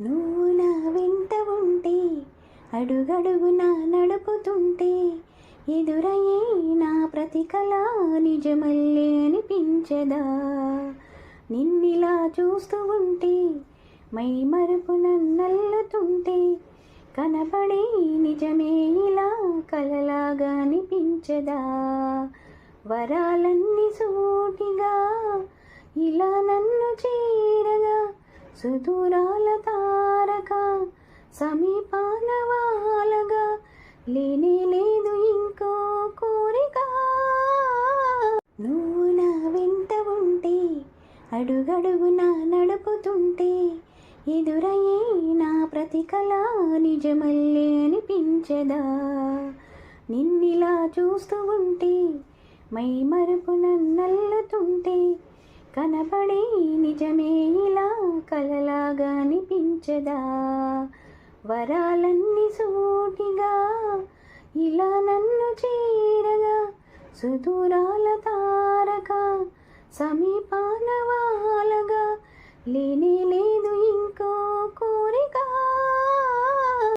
నువ్వు నా వెంట ఉంటే అడుగడుగునా నడుపుతుంటే ఎదురయ్యే నా ప్రతి కళ నిజమల్లే అనిపించదా. నిన్నిలా చూస్తూ ఉంటే మై మరుపు నన్నల్లుతుంటే కనబడే నిజమే ఇలా కలలాగా అనిపించదా. వరాలన్నీ సూటిగా ఇలా నన్ను చేరగా సుదూరాల తారక సమీపాన వాలగా లేనే లేదు ఇంకో కోరిక. నువ్వు నా వెంట ఉంటే అడుగడుగునా నడుపుతుంటే ఎదురయ్యే నా ప్రతి కళ నిజమల్లే అనిపించదా. నిన్నిలా చూస్తూ ఉంటే మై మరుపు నన్నల్లుతుంటే కనబడే నిజమే ఇలా కలలాగా అనిపించదా. వరాలన్నీ సూటిగా ఇలా నన్ను చేరగా సుదూరాల తారక సమీపాన వాలగా లేని